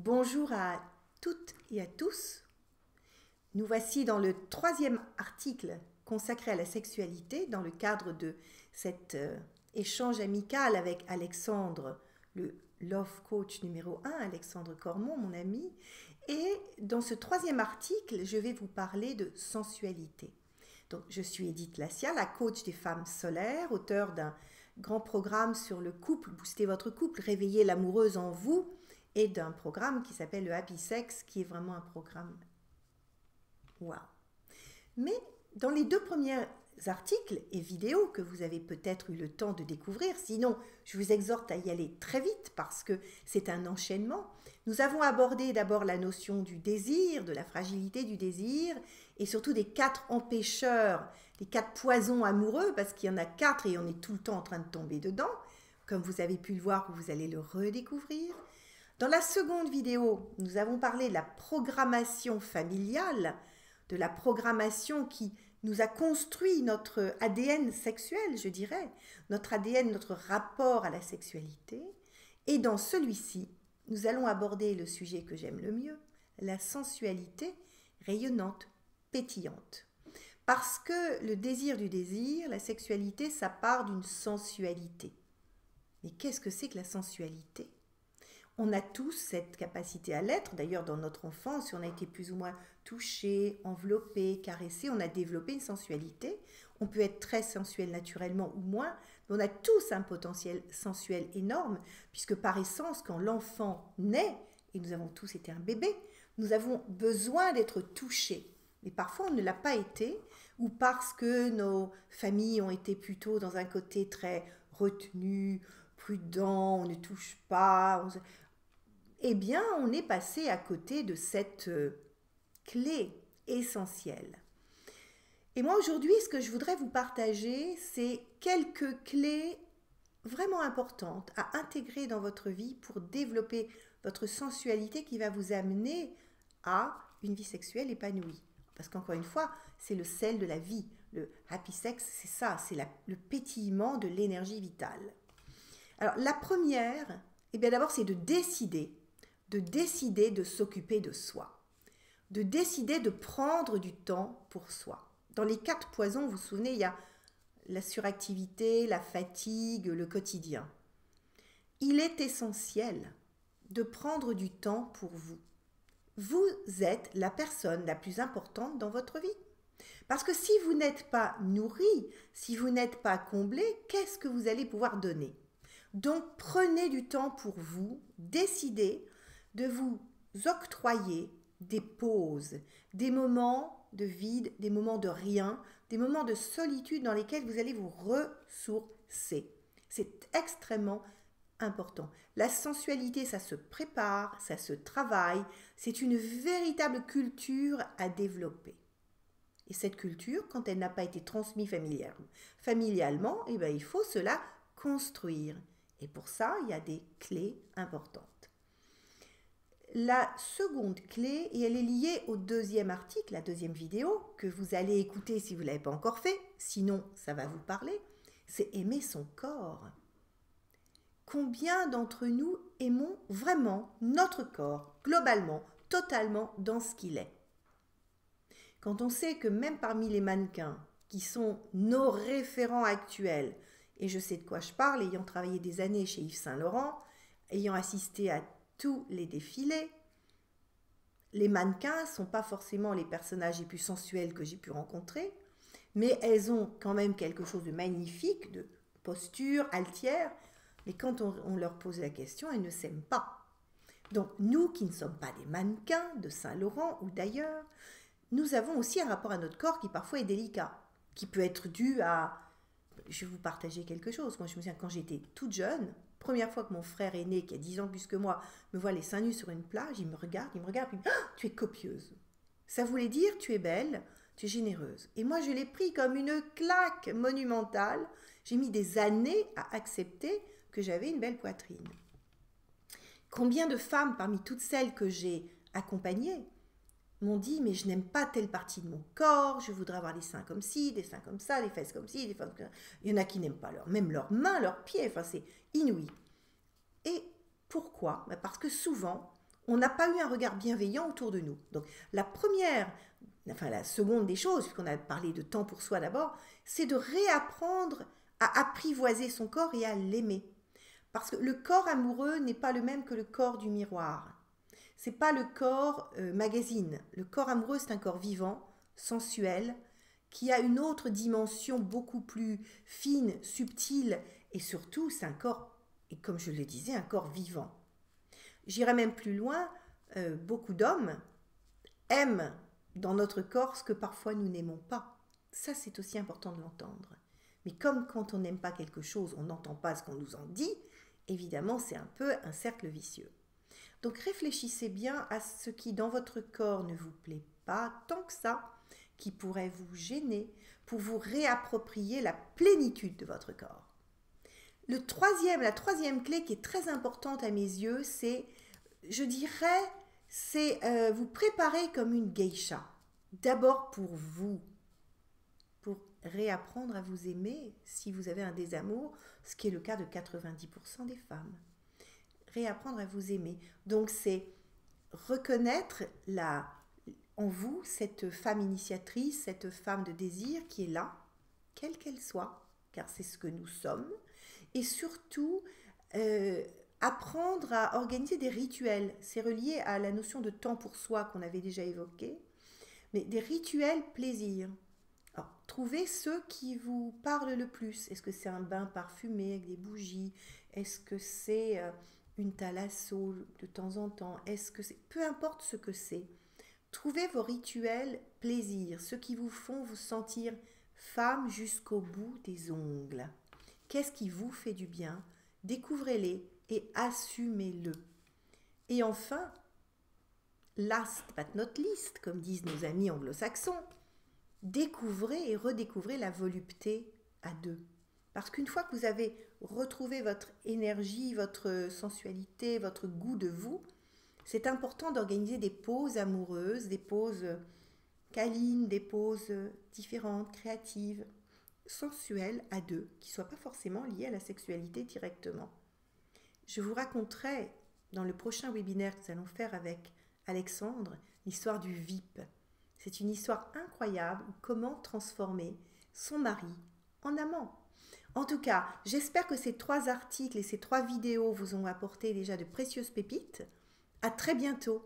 Bonjour à toutes et à tous. Nous voici dans le troisième article consacré à la sexualité dans le cadre de cet échange amical avec Alexandre, le Love Coach numéro 1, Alexandre Cormon, mon ami. Et dans ce troisième article, je vais vous parler de sensualité. Donc, je suis Edith Lassia, la coach des femmes solaires, auteure d'un grand programme sur le couple, booster votre couple, réveiller l'amoureuse en vous, et d'un programme qui s'appelle le Happy Sex, qui est vraiment un programme waouh. Mais dans les deux premiers articles et vidéos que vous avez peut-être eu le temps de découvrir, sinon je vous exhorte à y aller très vite parce que c'est un enchaînement, nous avons abordé d'abord la notion du désir, de la fragilité du désir et surtout des 4 empêcheurs, des 4 poisons amoureux, parce qu'il y en a 4 et on est tout le temps en train de tomber dedans, comme vous avez pu le voir, vous allez le redécouvrir. Dans la seconde vidéo, nous avons parlé de la programmation familiale, de la programmation qui nous a construit notre ADN sexuel, je dirais, notre ADN, notre rapport à la sexualité. Et dans celui-ci, nous allons aborder le sujet que j'aime le mieux, la sensualité rayonnante, pétillante. Parce que le désir du désir, la sexualité, ça part d'une sensualité. Mais qu'est-ce que c'est que la sensualité ? On a tous cette capacité à l'être. D'ailleurs, dans notre enfance, si on a été plus ou moins touché, enveloppé, caressé, on a développé une sensualité. On peut être très sensuel naturellement ou moins, mais on a tous un potentiel sensuel énorme, puisque par essence, quand l'enfant naît, et nous avons tous été un bébé, nous avons besoin d'être touchés. Mais parfois, on ne l'a pas été, ou parce que nos familles ont été plutôt dans un côté très retenu, prudent, on ne touche pas, eh bien, on est passé à côté de cette clé essentielle. Et moi, aujourd'hui, ce que je voudrais vous partager, c'est quelques clés vraiment importantes à intégrer dans votre vie pour développer votre sensualité qui va vous amener à une vie sexuelle épanouie. Parce qu'encore une fois, c'est le sel de la vie. Le happy sex, c'est ça, c'est le pétillement de l'énergie vitale. Alors, la première, eh bien d'abord, c'est de décider de s'occuper de soi, de décider de prendre du temps pour soi. Dans les 4 poisons, vous vous souvenez, il y a la suractivité, la fatigue, le quotidien. Il est essentiel de prendre du temps pour vous. Vous êtes la personne la plus importante dans votre vie. Parce que si vous n'êtes pas nourri, si vous n'êtes pas comblé, qu'est-ce que vous allez pouvoir donner ? Donc prenez du temps pour vous, décidez de vous octroyer des pauses, des moments de vide, des moments de rien, des moments de solitude dans lesquels vous allez vous ressourcer. C'est extrêmement important. La sensualité, ça se prépare, ça se travaille, c'est une véritable culture à développer. Et cette culture, quand elle n'a pas été transmise familialement, eh bien, il faut cela construire. Et pour ça, il y a des clés importantes. La seconde clé, et elle est liée au deuxième article, la deuxième vidéo, que vous allez écouter si vous ne l'avez pas encore fait, sinon ça va vous parler, c'est aimer son corps. Combien d'entre nous aimons vraiment notre corps, globalement, totalement dans ce qu'il est ? Quand on sait que même parmi les mannequins, qui sont nos référents actuels, et je sais de quoi je parle, ayant travaillé des années chez Yves Saint Laurent, ayant assisté à tous les défilés, les mannequins ne sont pas forcément les personnages les plus sensuels que j'ai pu rencontrer, mais elles ont quand même quelque chose de magnifique, de posture, altière, mais quand on leur pose la question, elles ne s'aiment pas. Donc nous qui ne sommes pas des mannequins de Saint Laurent ou d'ailleurs, nous avons aussi un rapport à notre corps qui parfois est délicat, qui peut être dû à... Je vais vous partager quelque chose. Moi, je me souviens quand j'étais toute jeune, première fois que mon frère aîné, qui a 10 ans plus que moi, me voit les seins nus sur une plage, il me regarde, puis oh, tu es copieuse. Ça voulait dire tu es belle, tu es généreuse. Et moi, je l'ai pris comme une claque monumentale. J'ai mis des années à accepter que j'avais une belle poitrine. Combien de femmes, parmi toutes celles que j'ai accompagnées, m'ont dit, mais je n'aime pas telle partie de mon corps, je voudrais avoir des seins comme ci, des seins comme ça, des fesses comme ci, des fesses comme ça. Il y en a qui n'aiment pas même leurs mains, leurs pieds, enfin c'est inouï. Et pourquoi ? Parce que souvent, on n'a pas eu un regard bienveillant autour de nous. Donc la seconde des choses, puisqu'on a parlé de temps pour soi d'abord, c'est de réapprendre à apprivoiser son corps et à l'aimer. Parce que le corps amoureux n'est pas le même que le corps du miroir. C'est pas le corps magazine. Le corps amoureux, c'est un corps vivant, sensuel, qui a une autre dimension beaucoup plus fine, subtile, et surtout, c'est un corps, et comme je le disais, un corps vivant. J'irai même plus loin, beaucoup d'hommes aiment dans notre corps ce que parfois nous n'aimons pas. Ça, c'est aussi important de l'entendre. Mais comme quand on n'aime pas quelque chose, on n'entend pas ce qu'on nous en dit, évidemment, c'est un peu un cercle vicieux. Donc réfléchissez bien à ce qui dans votre corps ne vous plaît pas tant que ça, qui pourrait vous gêner pour vous réapproprier la plénitude de votre corps. La troisième clé qui est très importante à mes yeux, c'est, je dirais, c'est vous préparer comme une geisha. D'abord pour vous, pour réapprendre à vous aimer si vous avez un désamour, ce qui est le cas de 90% des femmes. Réapprendre à vous aimer. Donc c'est reconnaître en vous cette femme initiatrice, cette femme de désir qui est là, quelle qu'elle soit, car c'est ce que nous sommes, et surtout apprendre à organiser des rituels. C'est relié à la notion de temps pour soi qu'on avait déjà évoquée, mais des rituels plaisir. Alors, trouvez ceux qui vous parlent le plus. Est-ce que c'est un bain parfumé avec des bougies? Est-ce que c'est une thalasso de temps en temps? Est-ce que c'est... Peu importe ce que c'est. Trouvez vos rituels plaisir, ceux qui vous font vous sentir femme jusqu'au bout des ongles. Qu'est-ce qui vous fait du bien? Découvrez-les et assumez-le. Et enfin, last but not least, comme disent nos amis anglo-saxons, découvrez et redécouvrez la volupté à deux. Parce qu'une fois que vous avez retrouvé votre énergie, votre sensualité, votre goût de vous, c'est important d'organiser des pauses amoureuses, des pauses câlines, des pauses différentes, créatives, sensuelles à deux, qui ne soient pas forcément liées à la sexualité directement. Je vous raconterai dans le prochain webinaire que nous allons faire avec Alexandre l'histoire du VIP. C'est une histoire incroyable, comment transformer son mari en amant. En tout cas, j'espère que ces 3 articles et ces 3 vidéos vous ont apporté déjà de précieuses pépites. À très bientôt.